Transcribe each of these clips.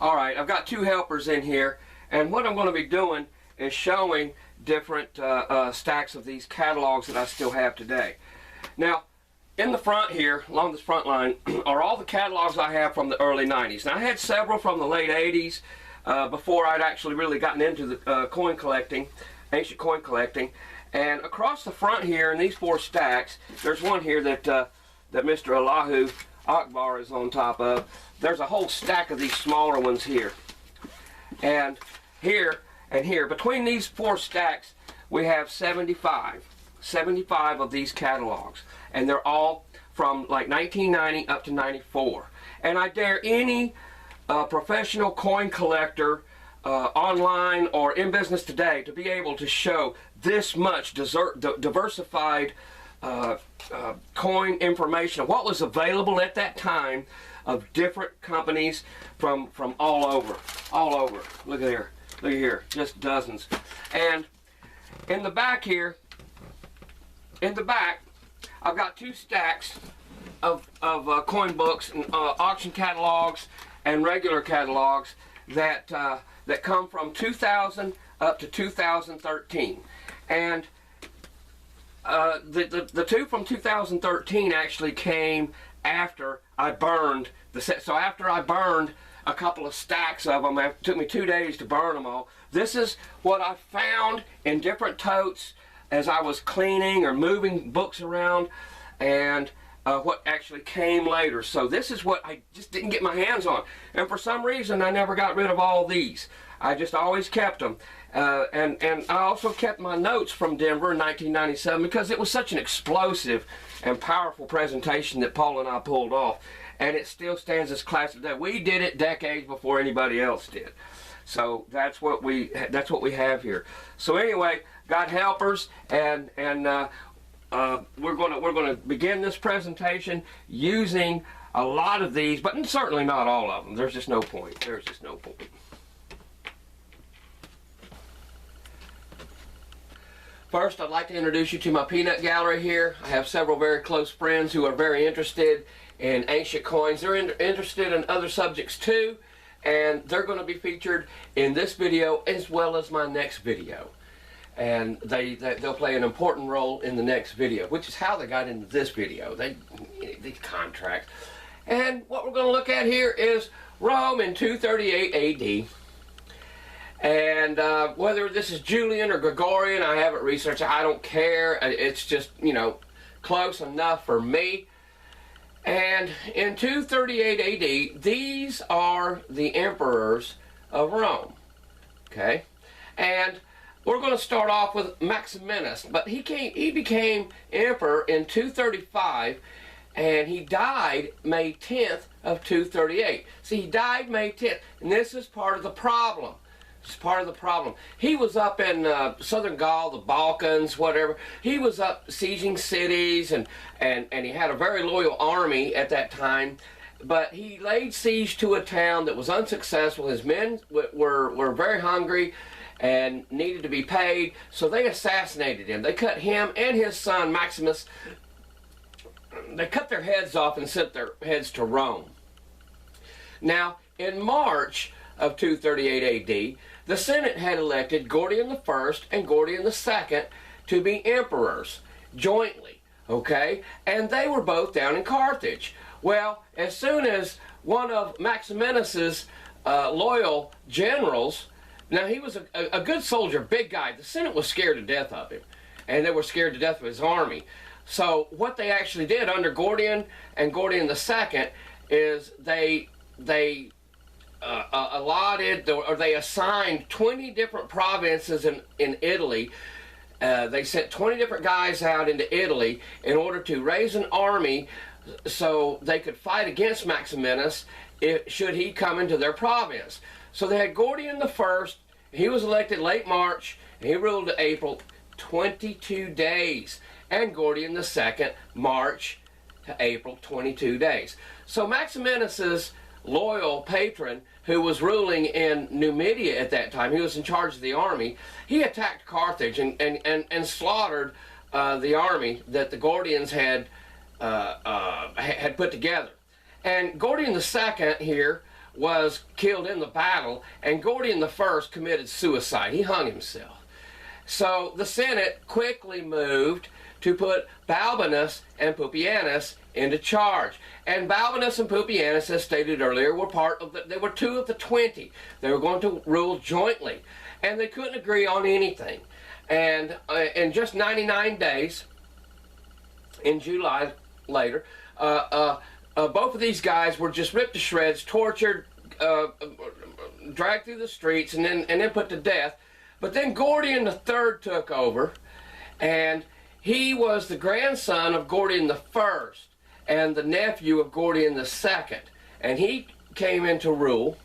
Alright, I've got two helpers in here, and what I'm going to be doing is showing different stacks of these catalogs that I still have today. Now, in the front here, along this front line, are all the catalogs I have from the early 90s. Now, I had several from the late 80s before I'd actually really gotten into the coin collecting, ancient coin collecting. And across the front here in these four stacks, there's one here that Mr. Allahu Akbar is on top of. There's a whole stack of these smaller ones here. And here and here, between these four stacks, we have 75 of these catalogs. And they're all from like 1990 up to 94. And I dare any professional coin collector online or in business today to be able to show this much diversified coin information, what was available at that time of different companies from all over. Look at here, just dozens. And in the back here, I've got two stacks of coin books and auction catalogs and regular catalogs that come from 2000 up to 2013. And the two from 2013 actually came after I burned the set. So after I burned a couple of stacks of them, it took me 2 days to burn them all. This is what I found in different totes as I was cleaning or moving books around, and what actually came later. So this is what I just didn't get my hands on. And for some reason, I never got rid of all these. I just always kept them. And I also kept my notes from Denver in 1997 because it was such an explosive and powerful presentation that Paul and I pulled off. And it still stands as classic today. We did it decades before anybody else did. So that's what we have here. So anyway, got helpers, and we're going to begin this presentation using a lot of these, but certainly not all of them. There's just no point. There's just no point. First, I'd like to introduce you to my peanut gallery here. I have several very close friends who are very interested in ancient coins. They're interested in other subjects too, and they're going to be featured in this video as well as my next video. And they'll play an important role in the next video, which is how they got into this video. These contracts. And what we're going to look at here is Rome in 238 AD. And whether this is Julian or Gregorian, I haven't researched it. I don't care. It's just, you know, close enough for me. And in 238 AD, these are the emperors of Rome. Okay? And we're going to start off with Maximinus, but he became emperor in 235, and he died May 10th of 238. See, he died May 10th, and this is part of the problem. It's part of the problem. He was up in southern Gaul, the Balkans, whatever. He was up sieging cities, and he had a very loyal army at that time. But he laid siege to a town that was unsuccessful. His men were very hungry and needed to be paid, so they assassinated him. They cut him and his son Maximus, they cut their heads off and sent their heads to Rome. Now, in March of 238 AD, the Senate had elected Gordian I and Gordian II to be emperors jointly, okay? And they were both down in Carthage. Well, as soon as one of Maximinus's loyal generals, now he was a good soldier, big guy. The Senate was scared to death of him, and they were scared to death of his army. So what they actually did under Gordian and Gordian II is they allotted, or they assigned 20 different provinces in Italy. They sent 20 different guys out into Italy in order to raise an army so they could fight against Maximinus should he come into their province. So they had Gordian I. He was elected late March, and he ruled to April, 22 days. And Gordian II, March to April, 22 days. So Maximinus's loyal patron, who was ruling in Numidia at that time, he was in charge of the army, he attacked Carthage and slaughtered the army that the Gordians had put together. And Gordian II here was killed in the battle, and Gordian I committed suicide. He hung himself. So the Senate quickly moved to put Balbinus and Pupienus into charge. And Balbinus and Pupienus, as stated earlier, they were 2 of the 20. They were going to rule jointly, and they couldn't agree on anything. And in just 99 days, in July later, both of these guys were just ripped to shreds, tortured, dragged through the streets, and then put to death. But then Gordian III took over, and he was the grandson of Gordian I and the nephew of Gordian II. And he came into rule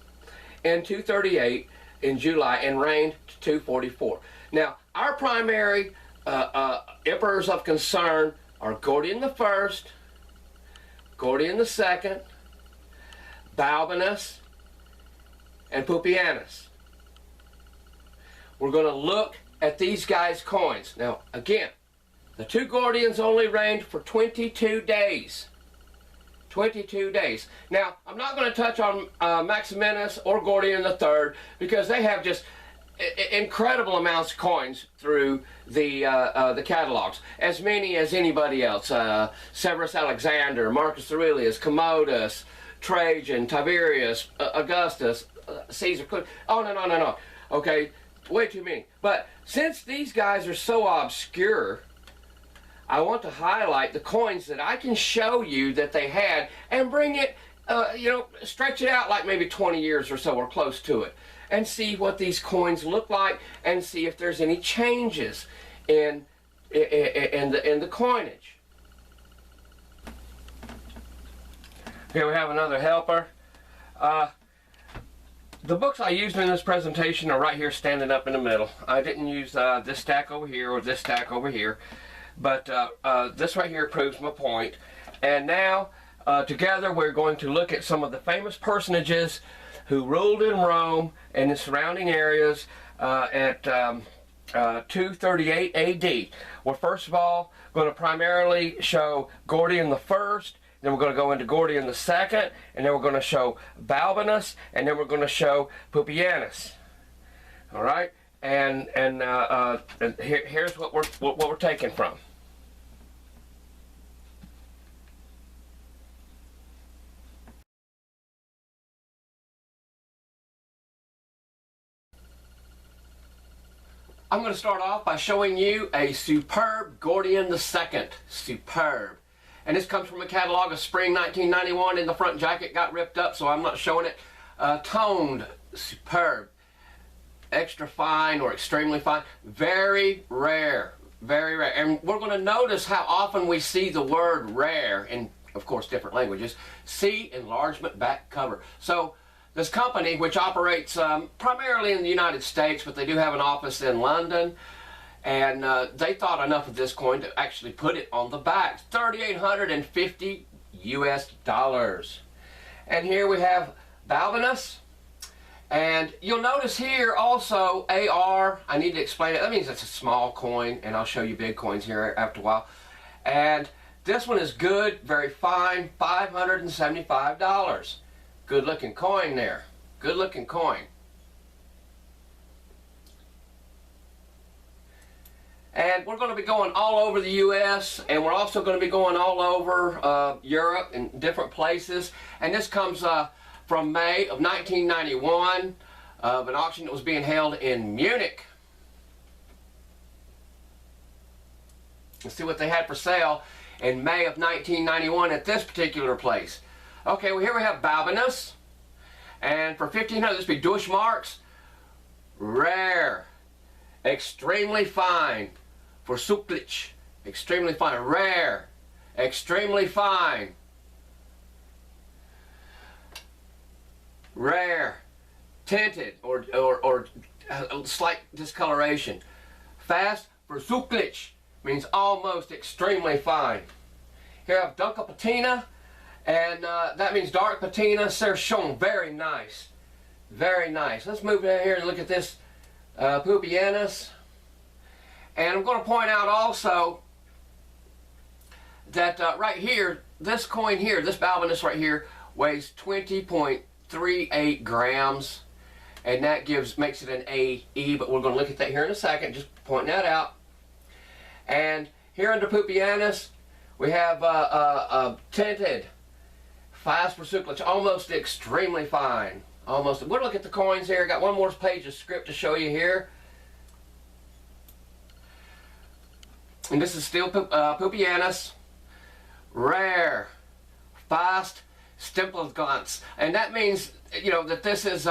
in 238 in July and reigned to 244. Now, our primary emperors of concern are Gordian I, Gordian II, Balbinus, and Pupienus. We're going to look at these guys' coins. Now, again, the 2 Gordians only reigned for 22 days. 22 days. Now, I'm not going to touch on Maximinus or Gordian III because they have just incredible amounts of coins through the catalogs, as many as anybody else. Severus Alexander, Marcus Aurelius, Commodus, Trajan, Tiberius, Augustus, Caesar. Oh, no. Okay, way too many. But since these guys are so obscure, I want to highlight the coins that I can show you that they had and bring it, stretch it out like maybe 20 years or so or close to it, and see what these coins look like and see if there's any changes in the coinage. Here we have another helper. The books I used in this presentation are right here standing up in the middle. I didn't use this stack over here or this stack over here, but this right here proves my point. And now together we're going to look at some of the famous personages who ruled in Rome and the surrounding areas at 238 AD. We're first of all going to primarily show Gordian I, then we're going to go into Gordian II, and then we're going to show Balbinus, and then we're going to show Pupienus. All right, and here's what we're taking from. I'm going to start off by showing you a superb Gordian II. Superb. And this comes from a catalog of spring 1991, and the front jacket got ripped up, so I'm not showing it. Toned. Superb. Extra fine or extremely fine. Very rare. Very rare. And we're going to notice how often we see the word rare in, of course, different languages. See enlargement back cover. So this company, which operates primarily in the United States, but they do have an office in London, and they thought enough of this coin to actually put it on the back. $3,850 US. And here we have Balbinus. And you'll notice here also AR. I need to explain it. That means it's a small coin, and I'll show you big coins here after a while. And this one is good, very fine, $575. Good looking coin there. Good looking coin. And we're going to be going all over the U.S. and we're also going to be going all over Europe and different places. And this comes from May of 1991 of an auction that was being held in Munich. Let's see what they had for sale in May of 1991 at this particular place. Okay, well here we have Balbinus, and for $1,500, this would be Deutschmarks. Rare, extremely fine. For Sucklich, extremely fine. Rare, extremely fine. Rare, tinted or slight discoloration. Fast for Sucklich means almost extremely fine. Here I have Dunkel Patina. And that means dark patina. They're shown very nice. Very nice. Let's move down here and look at this Pupienus. And I'm going to point out also that right here, this coin here, this Balbinus right here, weighs 20.3 0.38 grams, and that makes it an AE, but we're going to look at that here in a second, just pointing that out. And here under Pupienus, we have tinted Fines almost extremely fine. Almost. We'll look at the coins here. Got one more page of script to show you here. And this is still Pupienus. Rare. Fast Stempelglanz. And that means, you know, that this is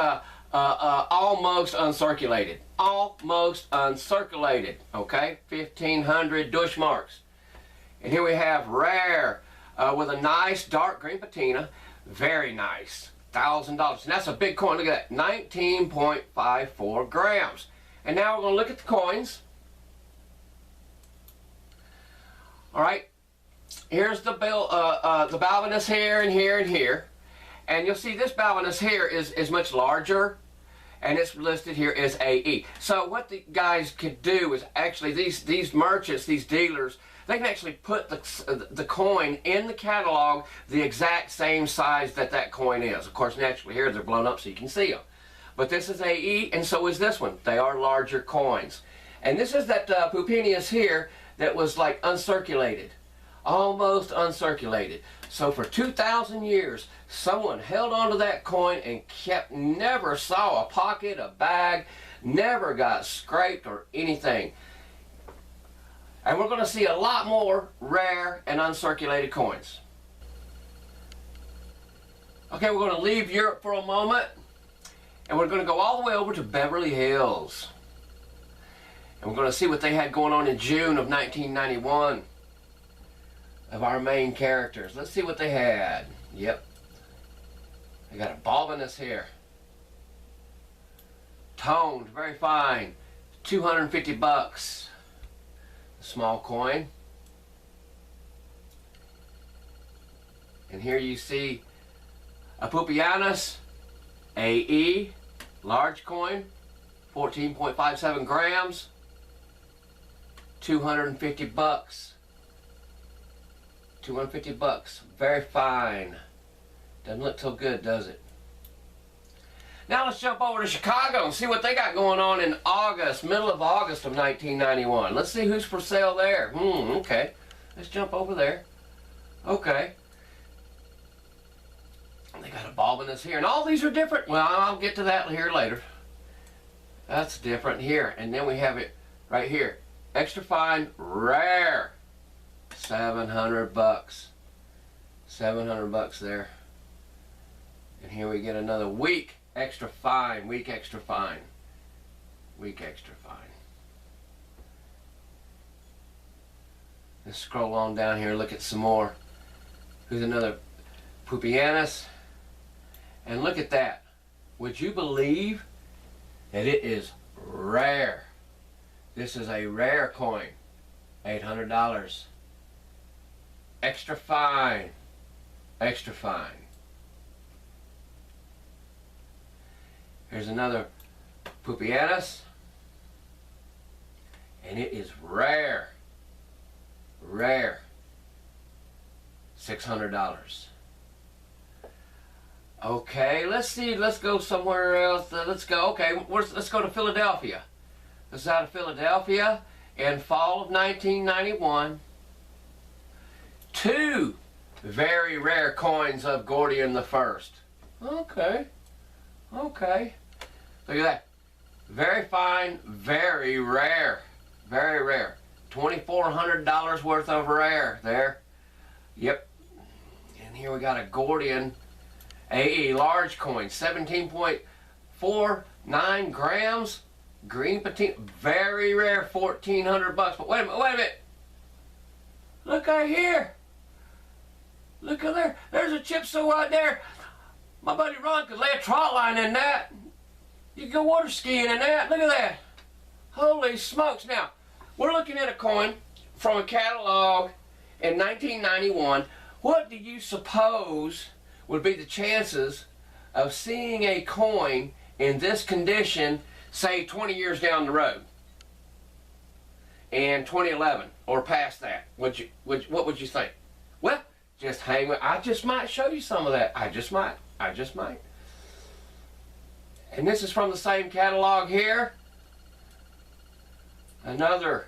almost uncirculated. Almost uncirculated. Okay? 1500 Deutschmarks. And here we have rare with a nice dark green patina. Very nice. $1,000. And that's a big coin. Look at that. 19.54 grams. And now we're going to look at the coins. Alright. Here's the Balvinus here and here and here. And you'll see this Balvinus here is much larger. And it's listed here as AE. So what the guys could do is actually, these merchants, these dealers, they can actually put the coin in the catalog the exact same size that coin is. Of course, naturally here they're blown up so you can see them. But this is AE, and so is this one. They are larger coins. And this is that Pupienus here that was like uncirculated. Almost uncirculated. So for 2,000 years, someone held onto that coin and never saw a pocket, a bag, never got scraped or anything. And we're going to see a lot more rare and uncirculated coins. Okay, we're going to leave Europe for a moment, and we're going to go all the way over to Beverly Hills. And we're going to see what they had going on in June of 1991 of our main characters. Let's see what they had. Yep. They got a Balvinus here. Toned, very fine. 250 bucks. Small coin. And here you see a Pupienus AE, large coin, 14.57 grams, 250 bucks. 250 bucks. Very fine. Doesn't look so good, does it? Now let's jump over to Chicago and see what they got going on in August, middle of August of 1991. Let's see who's for sale there. Okay. Let's jump over there. Okay. They got a Balvinus here, and all these are different. Well, I'll get to that here later. That's different here. And then we have it right here. Extra fine, rare. 700 bucks. 700 bucks there. And here we get another weak. Extra fine, weak extra fine, weak extra fine. Let's scroll on down here, look at some more. Here's another Pupienus. And look at that. Would you believe that it is rare? This is a rare coin. $800. Extra fine, extra fine. Here's another Pupienus, and it is rare, rare, $600. Okay, let's see, let's go somewhere else. Let's go to Philadelphia. This is out of Philadelphia in fall of 1991. Two very rare coins of Gordian the First. Okay, okay. Look at that. Very fine, very rare. Very rare. $2,400 worth of rare there. Yep. And here we got a Gordian AE large coin. 17.49 grams. Green patina. Very rare. 1,400 bucks. But wait a minute. Look right here. Look at there. There's a chip seal right there. My buddy Ron could lay a trot line in that. You can go water skiing in that. Look at that. Holy smokes. Now, we're looking at a coin from a catalog in 1991. What do you suppose would be the chances of seeing a coin in this condition, say 20 years down the road? In 2011 or past that? What would you think? Well, just hang with. I just might show you some of that. I just might. And this is from the same catalog here. Another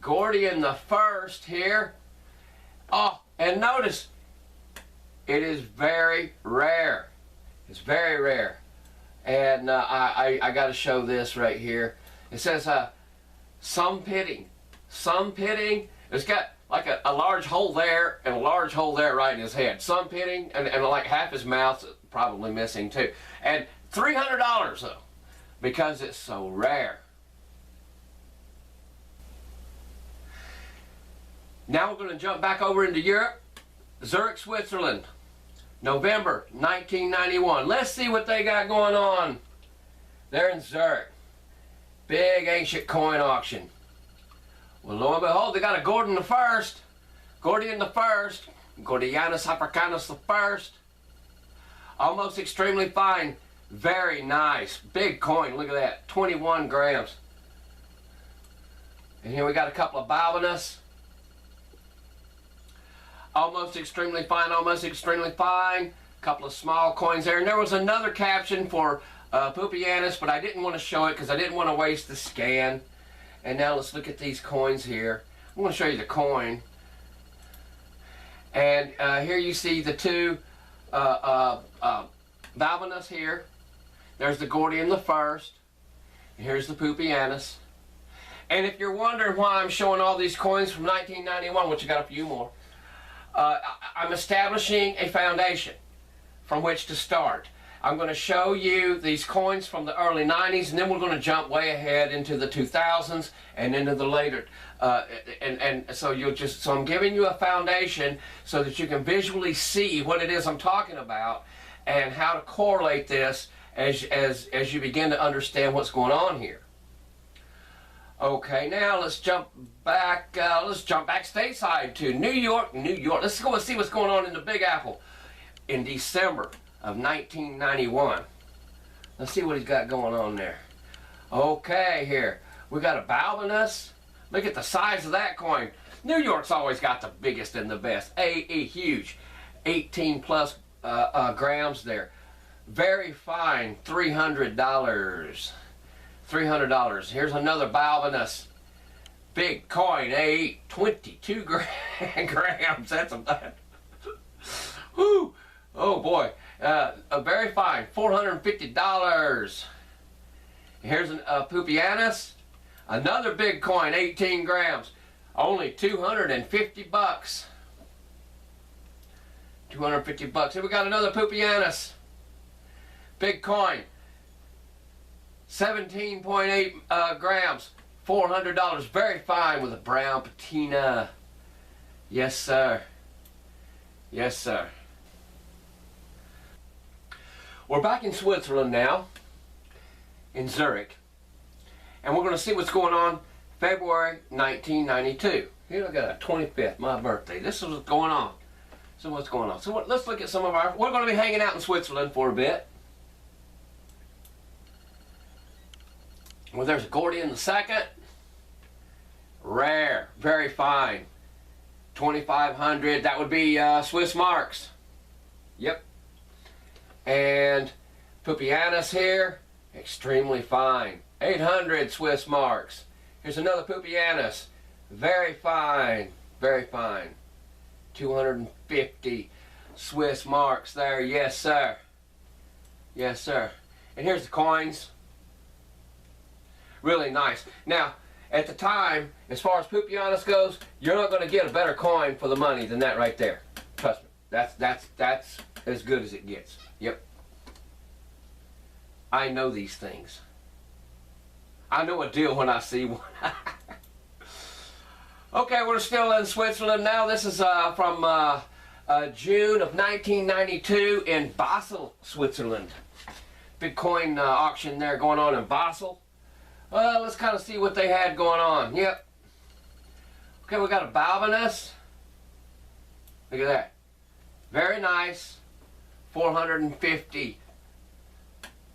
Gordian the First here. Oh, and notice, it is very rare. It's very rare. And I got to show this right here. It says some pitting. Some pitting. It's got like a large hole there and a large hole there right in his head. Some pitting and like half his mouth's probably missing too. And $300 though, because it's so rare. Now we're going to jump back over into Europe. Zurich, Switzerland. November 1991. Let's see what they got going on. They're in Zurich. Big ancient coin auction. Well, lo and behold, they got a Gordian the First. Gordian the First. Gordianus Africanus the First. Almost extremely fine. Very nice. Big coin. Look at that. 21 grams. And here we got a couple of Balbinus. Almost extremely fine, almost extremely fine. A couple of small coins there. And there was another caption for Pupianus, but I didn't want to show it because I didn't want to waste the scan. And now let's look at these coins here. I'm going to show you the coin. And here you see the two Balbinus here. There's the Gordian the First. And here's the Pupianus. And if you're wondering why I'm showing all these coins from 1991, which I got a few more, I'm establishing a foundation from which to start. I'm going to show you these coins from the early 90s, and then we're going to jump way ahead into the 2000s and into the later. So I'm giving you a foundation so that you can visually see what it is I'm talking about and how to correlate this as you begin to understand what's going on here. Okay, now let's jump back stateside to New York. Let's go and see what's going on in the Big Apple in December of 1991. Let's see what he's got going on there. Okay, here we got a Balbinus. Look at the size of that coin. New York's always got the biggest and the best. A huge, 18 plus grams there. Very fine, $300. $300. Here's another Balbinus. Big coin, A8, 22 grams. That's a whoo. Oh boy. A very fine, $450. Here's a Pupianus. Another big coin, 18 grams. Only 250 bucks. 250 bucks. Here we got another Pupianus. Big coin. 17.8 grams, $400. Very fine with a brown patina. Yes, sir. Yes, sir. We're back in Switzerland now, in Zurich, and we're going to see what's going on February 1992. Here we got a 25th, my birthday. This is what's going on. So what's going on? So let's look at some of our. We're going to be hanging out in Switzerland for a bit. Well, there's a Gordian the Second. Rare, very fine. 2,500. That would be Swiss marks. Yep. And Pupianus here, extremely fine. 800 Swiss marks. Here's another Pupianus. Very fine, very fine. 250 Swiss marks there. Yes, sir. Yes, sir. And here's the coins. Really nice. Now, at the time, as far as Pupianus goes, you're not going to get a better coin for the money than that right there. Trust me. That's as good as it gets. Yep. I know these things. I know a deal when I see one. Okay, we're still in Switzerland now. This is from June of 1992 in Basel, Switzerland. Big coin auction there going on in Basel. Let's kind of see what they had going on. Yep. Okay, we got a Balbinus. Look at that. Very nice. 450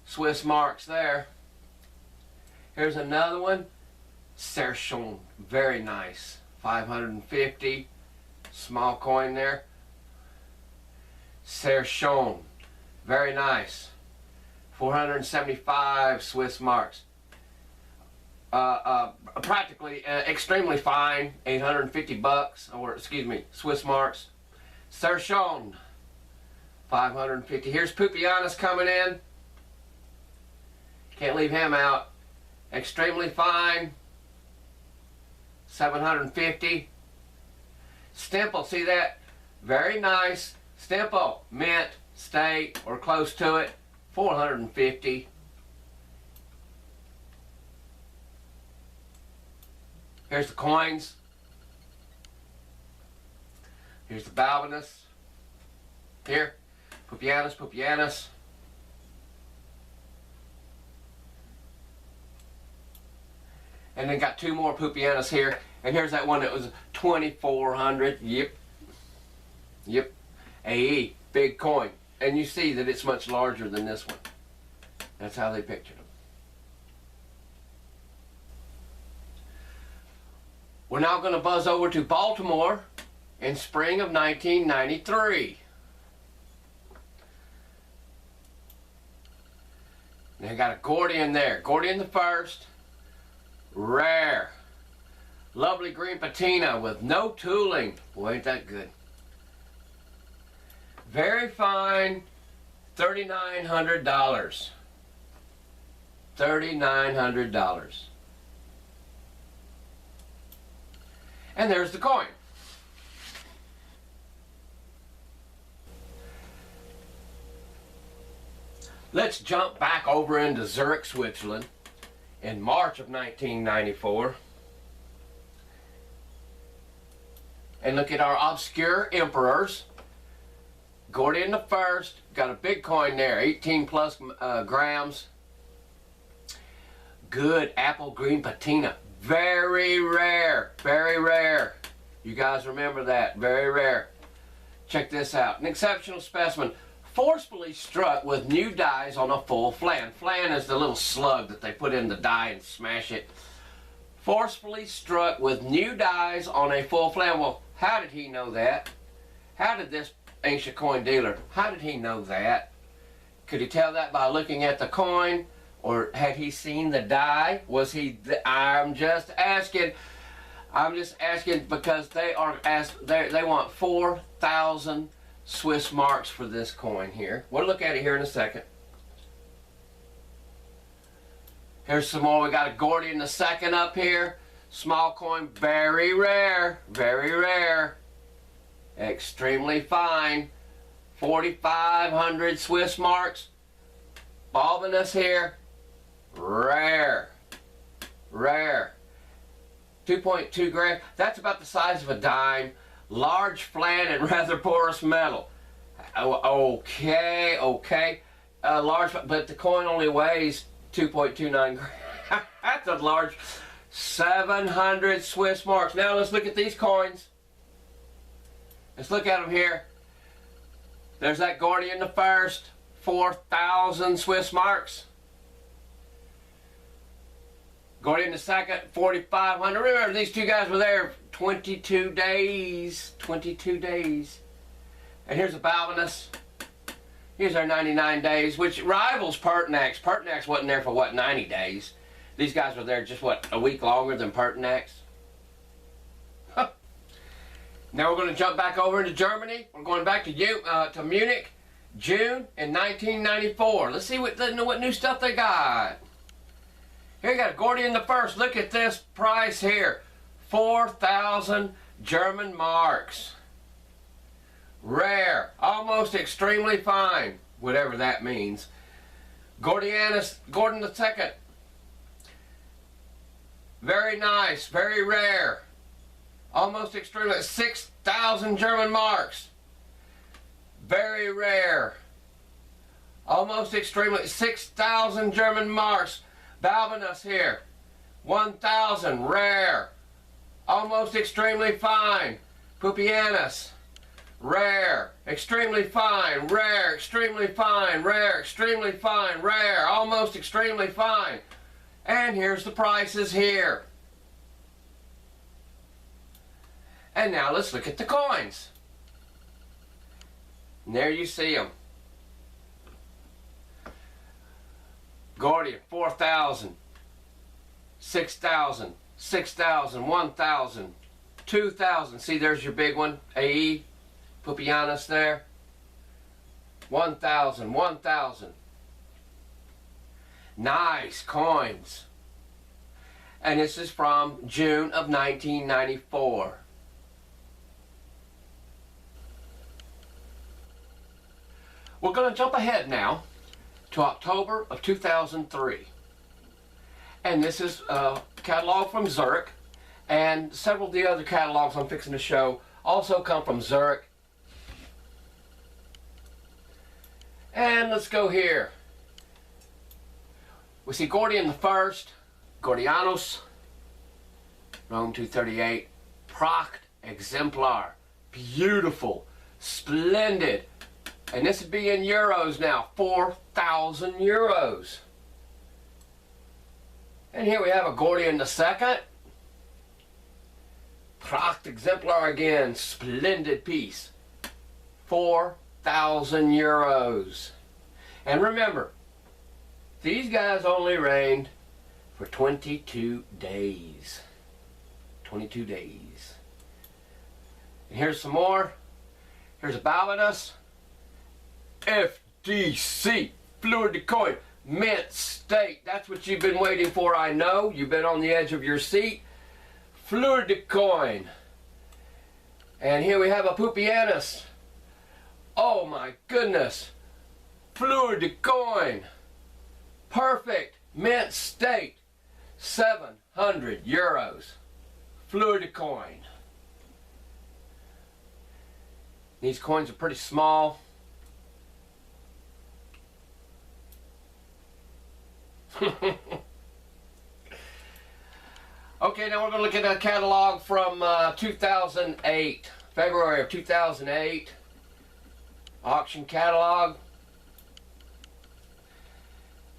Swiss marks there. Here's another one. Serchon. Very nice. 550. Small coin there. Serchon. Very nice. 475 Swiss marks. Practically extremely fine, 850 bucks, or excuse me, Swiss marks. Serchon, 550. Here's Pupianus coming in. Can't leave him out. Extremely fine, 750. Stemple, see that? Very nice. Stemple, mint, state, or close to it, 450. Here's the coins. Here's the Balbinus. Here, Pupianus, Pupianus. And then got two more Pupianus here. And here's that one that was 2,400. Yep. Yep. AE, big coin. And you see that it's much larger than this one. That's how they pictured them. We're now going to buzz over to Baltimore in spring of 1993. They got a Gordian there. Gordian the first. Rare. Lovely green patina with no tooling. Boy, ain't that good. Very fine. $3,900. $3,900. And there's the coin. Let's jump back over into Zurich, Switzerland in March of 1994 and look at our obscure emperors. Gordian the first, got a big coin there, 18 plus grams. Good apple green patina. Very rare, very rare. You guys remember that, very rare. Check this out, an exceptional specimen, forcefully struck with new dies on a full flan. Flan is the little slug that they put in the die and smash it. Forcefully struck with new dies on a full flan. Well, how did he know that? How did this ancient coin dealer, how did he know that? Could he tell that by looking at the coin? Or had he seen the die? Was he? I'm just asking. I'm just asking because they want 4,000 Swiss marks for this coin here. We'll look at it here in a second. Here's some more. We got a Gordian the second up here. Small coin, very rare, very rare. Extremely fine. 4,500 Swiss marks. Balbinus here. Rare. Rare. 2.2 grams. That's about the size of a dime. Large flan and rather porous metal. Okay, okay. Large, but the coin only weighs 2.29 grams. That's a large. 700 Swiss marks. Now let's look at these coins. Let's look at them here. There's that Gordian the first. 4,000 Swiss marks. Gordian the second, 4,500. Remember, these two guys were there 22 days. 22 days. And here's a Balbinus. Here's our 99 days, which rivals Pertinax. Pertinax wasn't there for, what, 90 days? These guys were there just, what, a week longer than Pertinax? Huh. Now we're going to jump back over into Germany. We're going back to Munich, June in 1994. Let's see what new stuff they got. Here you got Gordian the first. Look at this price here. 4,000 German marks. Rare. Almost extremely fine. Whatever that means. Gordon the second. Very nice. Very rare. Almost extremely. 6,000 German marks. Very rare. Almost extremely. 6,000 German marks. Balbinus here. 1,000. Rare. Almost extremely fine. Pupianus. Rare. Extremely fine. Rare. Extremely fine. Rare. Extremely fine. Rare. Almost extremely fine. And here's the prices here. And now let's look at the coins. And there you see them. Gordian, 4,000, 6,000, 6,000, 1,000, 2,000. See, there's your big one, AE, Pupianus there. 1,000, 1,000. Nice coins. And this is from June of 1994. We're going to jump ahead now to October of 2003. And this is a catalog from Zurich. And several of the other catalogs I'm fixing to show also come from Zurich. And let's go here. We see Gordian the First, Gordianus, Rome 238, Pracht Exemplar. Beautiful, splendid. And this would be in euros now, 4,000 euros. And here we have a Gordian the Second. Pracht Exemplar again, splendid piece. 4,000 euros. And remember, these guys only reigned for 22 days. 22 days. And here's some more. Here's a Balbinus. FDC, Fluid de Coin, mint state. That's what you've been waiting for, I know. You've been on the edge of your seat. Fluid de Coin. And here we have a Pupianus. Oh my goodness. Fluid de Coin. Perfect. Mint state. 700 euros. Fluid de Coin. These coins are pretty small. Okay, now we're going to look at a catalog from 2008. February of 2008. Auction catalog.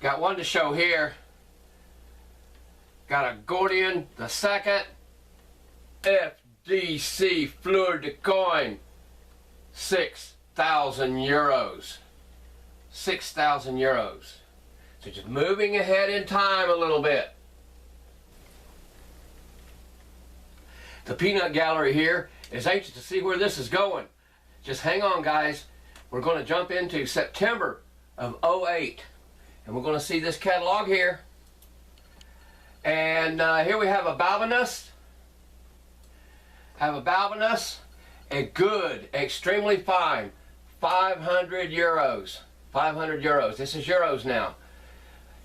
Got one to show here. Got a Gordian the Second. FDC Fluid de Coin. 6,000 euros. 6,000 euros. So just moving ahead in time a little bit. The peanut gallery here is anxious to see where this is going. Just hang on, guys. We're going to jump into September of 08. And we're going to see this catalog here. And here we have a Balbinus. A good, extremely fine, 500 euros. 500 euros. This is euros now.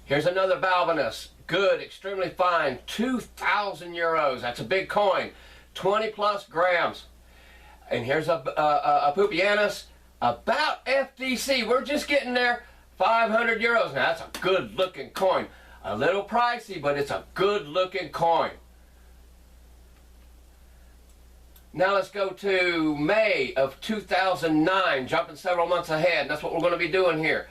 Here's another Balbinus. Good, extremely fine, 2,000 euros. That's a big coin. 20 plus grams. And here's a Pupianus. About FDC. We're just getting there. 500 euros. Now that's a good looking coin. A little pricey, but it's a good looking coin. Now let's go to May of 2009, jumping several months ahead. And that's what we're going to be doing here.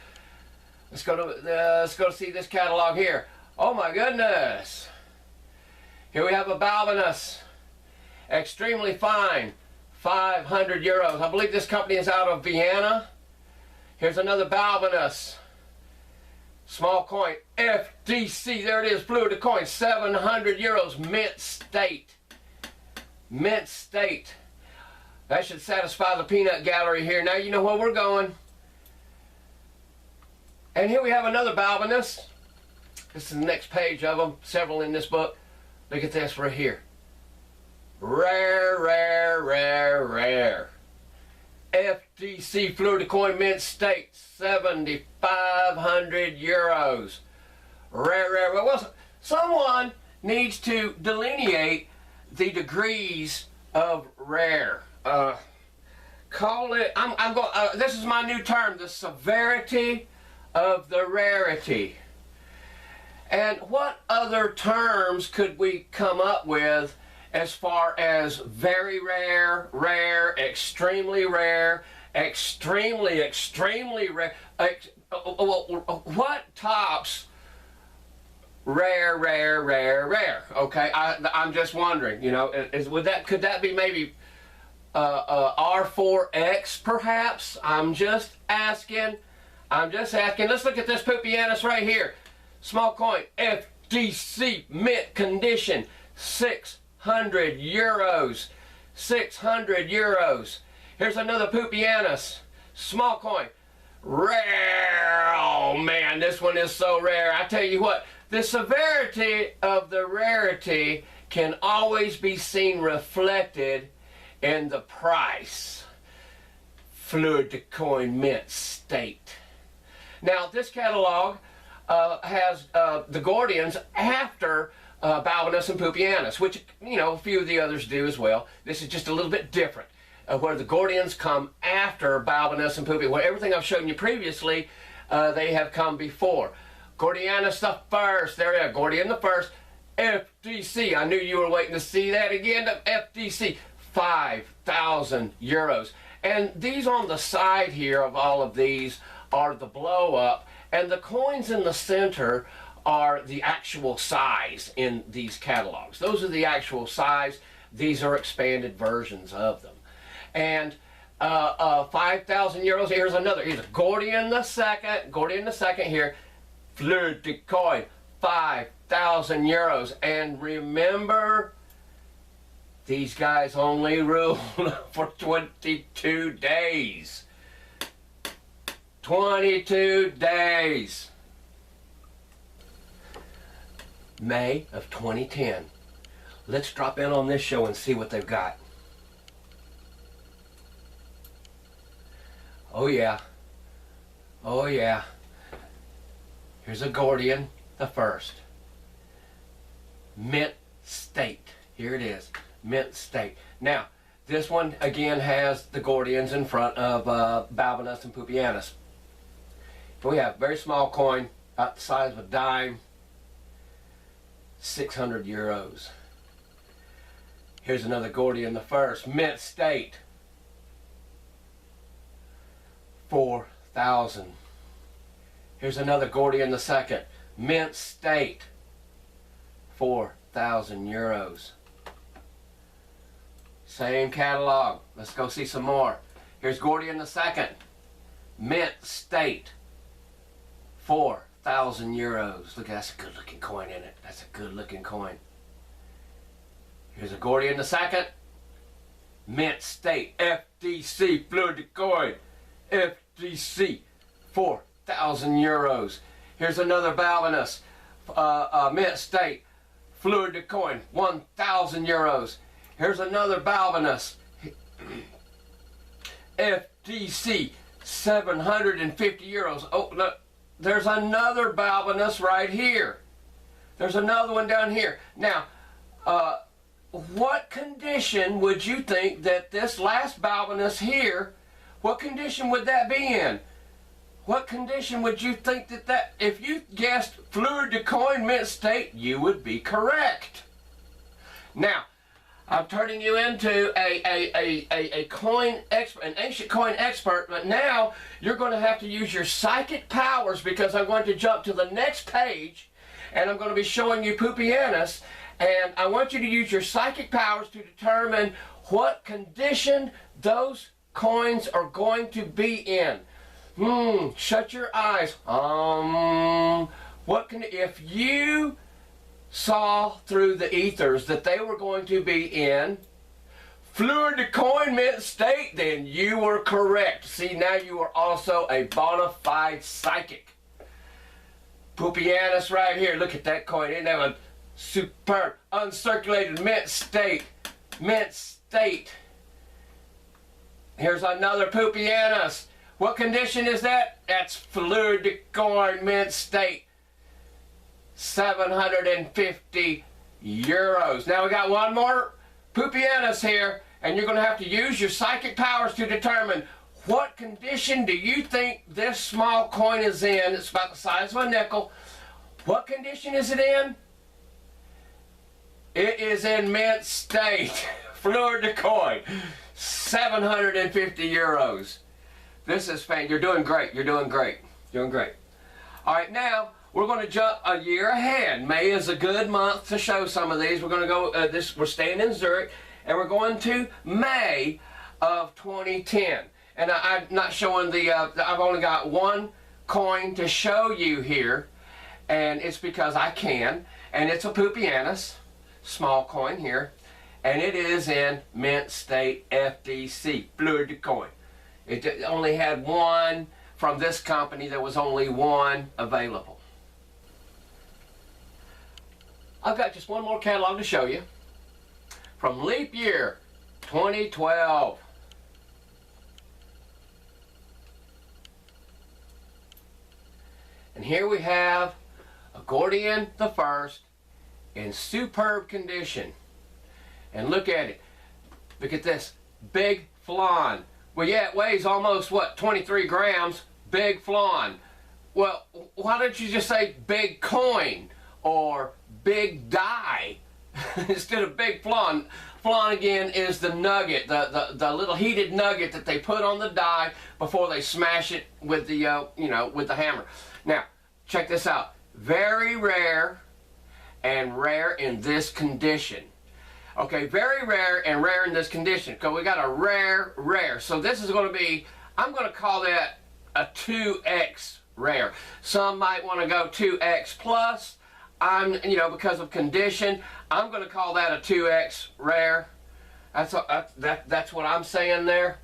Let's go to see this catalog here. Oh my goodness! Here we have a Balbinus, extremely fine, 500 euros. I believe this company is out of Vienna. Here's another Balbinus, small coin, FDC. There it is, Fluid de Coin, 700 euros, mint state. Mint state. That should satisfy the peanut gallery here. Now you know where we're going. And here we have another Balbinus. This is the next page of them. Several in this book. Look at this right here. Rare, rare, rare, rare. FDC Fluid de Coin mint state. 7,500 euros. Rare, rare. Well, someone needs to delineate the degrees of rare. Call it, this is my new term, the severity of the rarity. And what other terms could we come up with as far as very rare, rare, extremely rare, extremely, extremely rare? What tops rare, rare, rare, rare? Okay, I'm just wondering, you know, could that be maybe R4X perhaps? I'm just asking. Let's look at this Pupianus right here. Small coin, FDC, mint condition, 600 euros. 600 euros. Here's another Pupianus, small coin, rare. Oh man, this one is so rare. I tell you what, the severity of the rarity can always be seen reflected in the price. Fleur de coin, mint state. Now this catalog has the Gordians after Balbinus and Pupianus, which, you know, a few of the others do as well. This is just a little bit different, where the Gordians come after Balbinus and Pupianus. Well, everything I've shown you previously, they have come before. Gordianus the first, there we are, Gordian the first, FDC, I knew you were waiting to see that again, the FDC, 5,000 euros. And these on the side here of all of these are the blow up, and the coins in the center are the actual size in these catalogs. Those are the actual size. These are expanded versions of them. And 5,000 euros. Here's another. Here's a Gordian the second. Gordian the second here. Fleur de coin. 5,000 euros. And remember, these guys only ruled for 22 days. 22 days. May of 2010. Let's drop in on this show and see what they've got. Oh yeah. Oh yeah. Here's a Gordian the first. Mint state. Here it is. Mint state. Now, this one again has the Gordians in front of Balbinus and Pupianus. Here we have very small coin, about the size of a dime. 600 euros. Here's another Gordian the first, mint state. 4,000. Here's another Gordian the second, mint state. 4,000 euros. Same catalog. Let's go see some more. Here's Gordian the second, mint state. 4,000 euros. Look, that's a good looking coin in it. That's a good looking coin. Here's a Gordian the second. Mint state. FDC. Fleur de coin. FDC. 4,000 euros. Here's another Balbinus. Mint state. Fleur de coin. 1,000 euros. Here's another Balbinus. FDC. 750 euros. Oh, look. There's another Balbinus right here. There's another one down here. Now, what condition would you think that this last Balbinus here, what condition would that be in? What condition would you think that, if you guessed Fleur de coin mint state, you would be correct. Now, I'm turning you into a coin expert, an ancient coin expert, but now you're going to have to use your psychic powers, because I'm going to jump to the next page and I'm going to be showing you Pupianus, and I want you to use your psychic powers to determine what condition those coins are going to be in. Shut your eyes. If you saw through the ethers that they were going to be in Fleur de coin mint state, then you were correct. See, now you are also a bona fide psychic. Pupianus right here. Look at that coin. Isn't that one superb? Uncirculated mint state. Mint state. Here's another Pupianus. What condition is that? That's Fleur de coin mint state. 750 euros. Now we got one more Pupianus here, and you're going to have to use your psychic powers to determine what condition do you think this small coin is in. It's about the size of a nickel. What condition is it in? It is in mint state. Fleur de coin. 750 euros. This is fantastic. You're doing great. You're doing great. Doing great. All right, now we're going to jump a year ahead. May is a good month to show some of these. We're going to go, we're staying in Zurich, and we're going to May of 2010. And I'm not showing the, I've only got one coin to show you here. and it's because I can. And it's a Pupianus, small coin here, and it is in mint state FDC, fleur de coin. It only had one from this company. There was only one available. I've got just one more catalog to show you from leap year 2012. And here we have a Gordian the First in superb condition. And look at it. Look at this big flan. Well, yeah, it weighs almost, what, 23 grams. Big flan. Well, why don't you just say big coin or big die instead of big flan? Flan, again, is the nugget, the little heated nugget that they put on the die before they smash it with the, with the hammer. Now, check this out. Very rare and rare in this condition. Okay, very rare and rare in this condition. Because we got a rare. So this is going to be, I'm going to call that a 2X rare. Some might want to go 2X plus. Because of condition, I'm going to call that a 2X rare. That's what I'm saying there.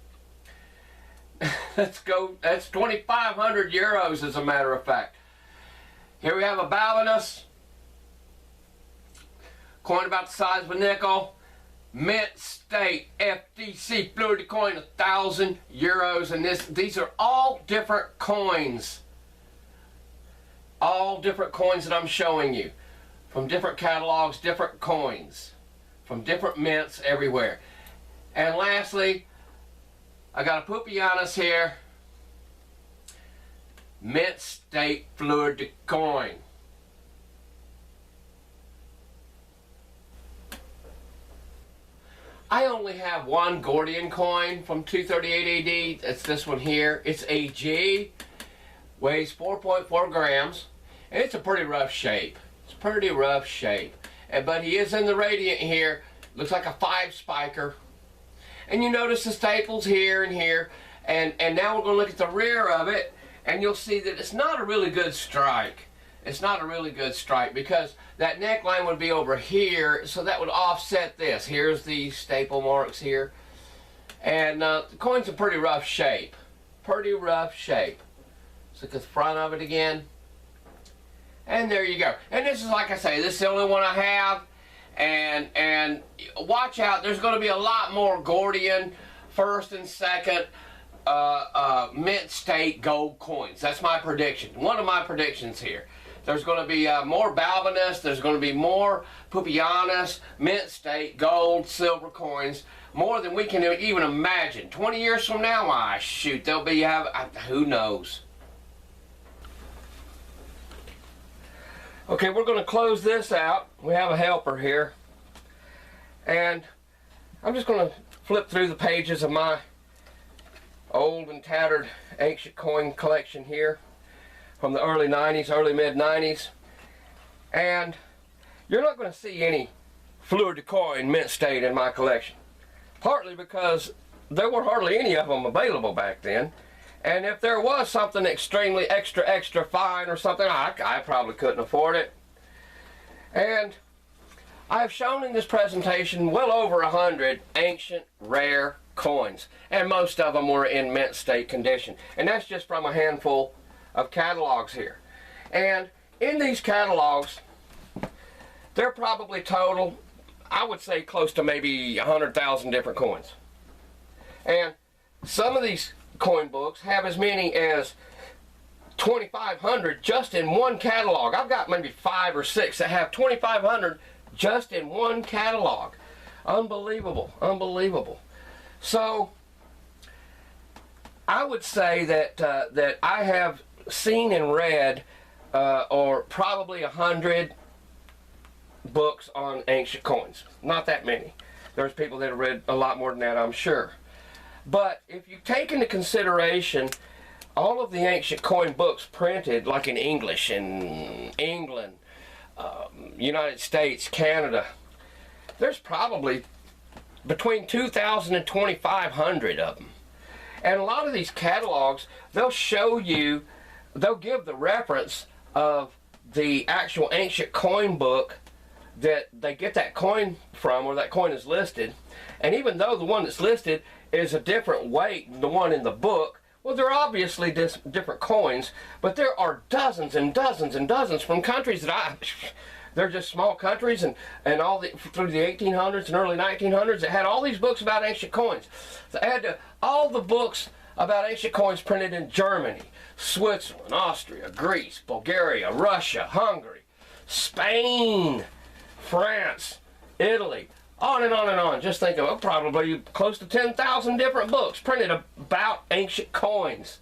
Let's go. That's 2,500 euros, as a matter of fact. Here we have a Baltinus, coin about the size of a nickel, mint state FDC fleur de coin, 1,000 euros, and these are all different coins. All different coins that I'm showing you, from different catalogs, different coins, from different mints everywhere. And lastly, I got a Pupianus here, mint state fleur de coin. I only have one Gordian coin from 238 AD. It's this one here. It's AG. Weighs 4.4 grams. And it's a pretty rough shape. It's pretty rough shape. But he is in the radiant here. Looks like a 5-spiker. And you notice the staples here and here. And now we're going to look at the rear of it. And you'll see that it's not a really good strike. It's not a really good strike because that neckline would be over here, so that would offset this. Here's the staple marks here. And the coin's a pretty rough shape. Pretty rough shape. Let's look at the front of it again. And there you go. And this is, like I say, this is the only one I have. And watch out, there's going to be a lot more Gordian first and second mint state gold coins. That's my prediction. One of my predictions here. There's going to be more Baltinus. There's going to be more Pupianus, mint state, gold, silver coins. More than we can even imagine. 20 years from now, why, shoot, they'll be, who knows. Okay, we're going to close this out. We have a helper here. And I'm just going to flip through the pages of my old and tattered ancient coin collection here from the early 90s, early mid 90s. And you're not going to see any fleur de coin mint state in my collection. Partly because there were hardly any of them available back then. And if there was something extremely extra fine or something, I probably couldn't afford it. And I've shown in this presentation well over 100 ancient rare coins. And most of them were in mint state condition. And that's just from a handful of catalogs here. And in these catalogs, they're probably total, I would say, close to maybe 100,000 different coins. And some of these coin books have as many as 2,500 just in one catalog. I've got maybe 5 or 6 that have 2,500 just in one catalog. Unbelievable, unbelievable. So I would say that that I have seen and read or probably 100 books on ancient coins. Not that many. There's people that have read a lot more than that, I'm sure. But if you take into consideration all of the ancient coin books printed, like in English, in England, United States, Canada, there's probably between 2,000 and 2,500 of them. And a lot of these catalogs, they'll show you, they'll give the reference of the actual ancient coin book that they get that coin from, or that coin is listed, and even though the one that's listed is a different weight than the one in the book, well, they're obviously different coins, but there are dozens and dozens and dozens from countries that they're just small countries, and all through the 1800s and early 1900s, that had all these books about ancient coins. They had all the books about ancient coins printed in Germany, Switzerland, Austria, Greece, Bulgaria, Russia, Hungary, Spain, France, Italy, on and on and on. Just think of probably close to 10,000 different books printed about ancient coins.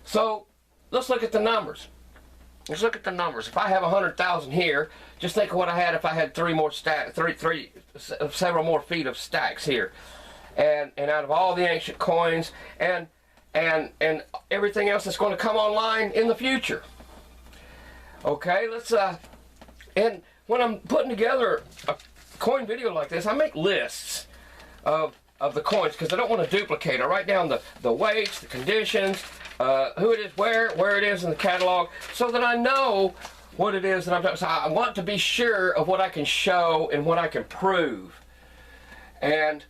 So let's look at the numbers. Let's look at the numbers. If I have 100,000 here, just think of what I had if I had several more feet of stacks here, and out of all the ancient coins and everything else that's going to come online in the future. Okay, let's and when I'm putting together a coin video like this, I make lists of the coins because I don't want to duplicate. I write down the weights, the conditions, who it is, where it is in the catalog, so that I know what it is that I'm talking. So I want to be sure of what I can show and what I can prove. And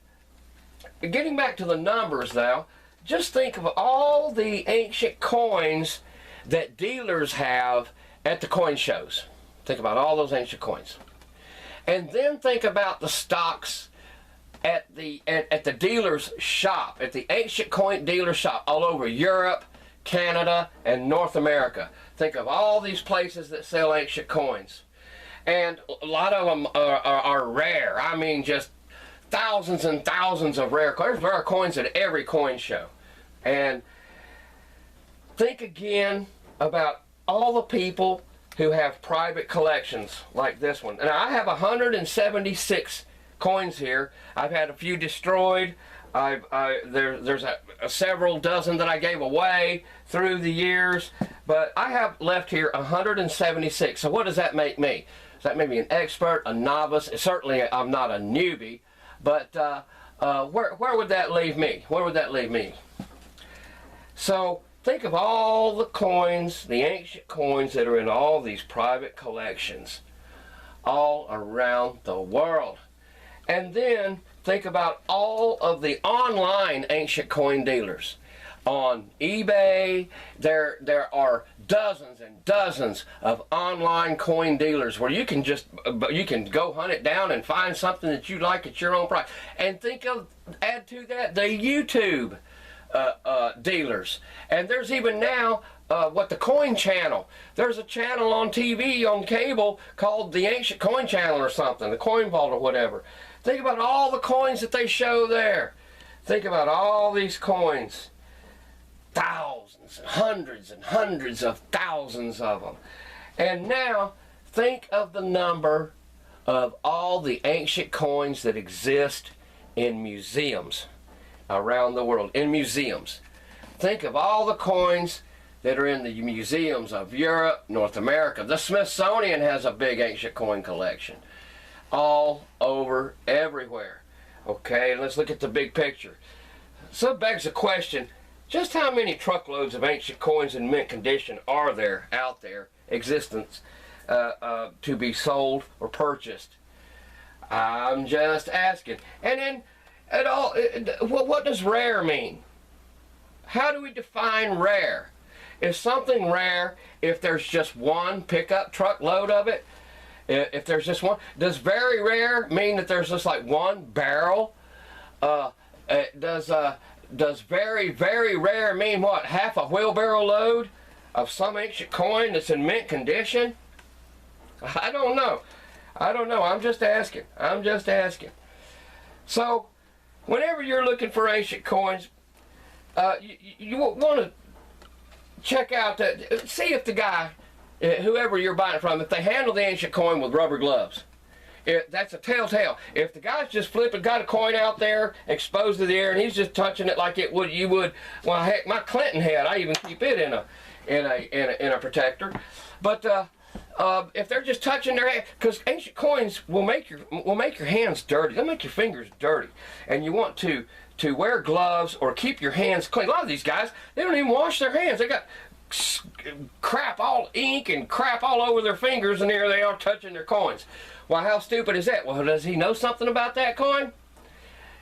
getting back to the numbers now, just think of all the ancient coins that dealers have at the coin shows. Think about all those ancient coins. And then think about the stocks at the dealer's shop, at the ancient coin dealer shop all over Europe, Canada, and North America. Think of all these places that sell ancient coins. And a lot of them are rare. I mean, just thousands and thousands of rare coins. There's rare coins at every coin show. And think again about all the people who have private collections like this one. And I have 176 coins here. I've had a few destroyed. There's several dozen that I gave away through the years, but I have left here 176. So what does that make me? Does that make me an expert, a novice? Certainly I'm not a newbie, but where would that leave me? Where would that leave me? So think of all the coins, the ancient coins that are in all these private collections all around the world. And then think about all of the online ancient coin dealers. On eBay, there are dozens and dozens of online coin dealers where you can go hunt it down and find something that you like at your own price. And add to that the YouTube dealers. And there's even now the Coin Channel. There's a channel on TV, on cable, called the Ancient Coin Channel or something, the Coin Vault or whatever. Think about all the coins that they show there. Think about all these coins. Thousands, and hundreds of thousands of them. And now, think of the number of all the ancient coins that exist in museums around the world. In museums. Think of all the coins that are in the museums of Europe, North America. The Smithsonian has a big ancient coin collection. All over, everywhere. Okay, let's look at the big picture. So it begs the question, just how many truckloads of ancient coins in mint condition are there out there, existence, to be sold or purchased? I'm just asking. And then, what does rare mean? How do we define rare? Is something rare if there's just one pickup truckload of it? If there's just one? Does very rare mean that there's just like one barrel? Does very, very rare mean what? Half a wheelbarrow load of some ancient coin that's in mint condition? I don't know. I'm just asking. So, whenever you're looking for ancient coins, you want to check out see if the guy, whoever you're buying it from, if they handle the ancient coin with rubber gloves. That's a telltale. If the guy's just got a coin out there exposed to the air and he's just touching it like you would, well, heck, my Clinton head, I even keep it in a protector. But if they're just touching their hand, because ancient coins will make your hands dirty. They'll make your fingers dirty, and you want to wear gloves or keep your hands clean. A lot of these guys, they don't even wash their hands. They got crap, all ink and crap all over their fingers, and there they are touching their coins. Well, how stupid is that? Well, does he know something about that coin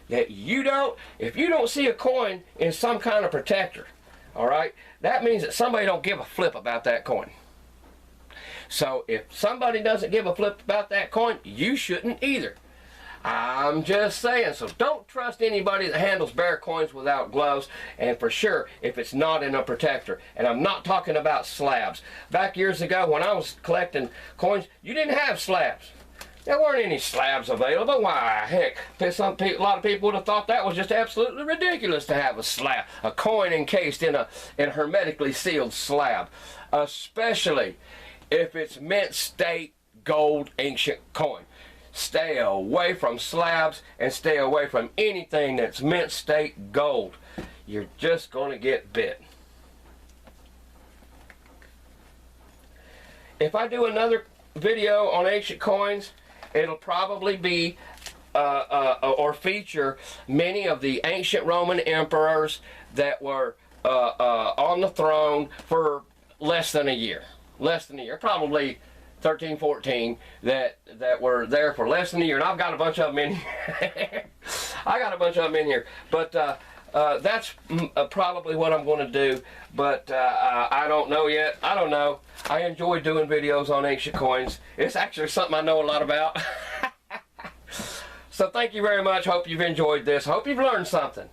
that you don't? If you don't see a coin in some kind of protector, all right, that means that somebody don't give a flip about that coin. So if somebody doesn't give a flip about that coin, you shouldn't either. I'm just saying. So don't trust anybody that handles bear coins without gloves, and for sure if it's not in a protector. And I'm not talking about slabs. Back years ago when I was collecting coins, you didn't have slabs. There weren't any slabs available. Why, heck, a lot of people would have thought that was just absolutely ridiculous to have a slab, a coin encased in a hermetically sealed slab, especially if it's mint state gold ancient coin. Stay away from slabs and stay away from anything that's mint state gold. You're just going to get bit. If I do another video on ancient coins, it'll probably be or feature many of the ancient Roman emperors that were on the throne for less than a year. Probably 13, 14 that were there for less than a year, and I've got a bunch of them in here. But that's probably what I'm going to do, but I don't know yet. I don't know. I enjoy doing videos on ancient coins. It's actually something I know a lot about. So thank you very much. Hope you've enjoyed this. Hope you've learned something.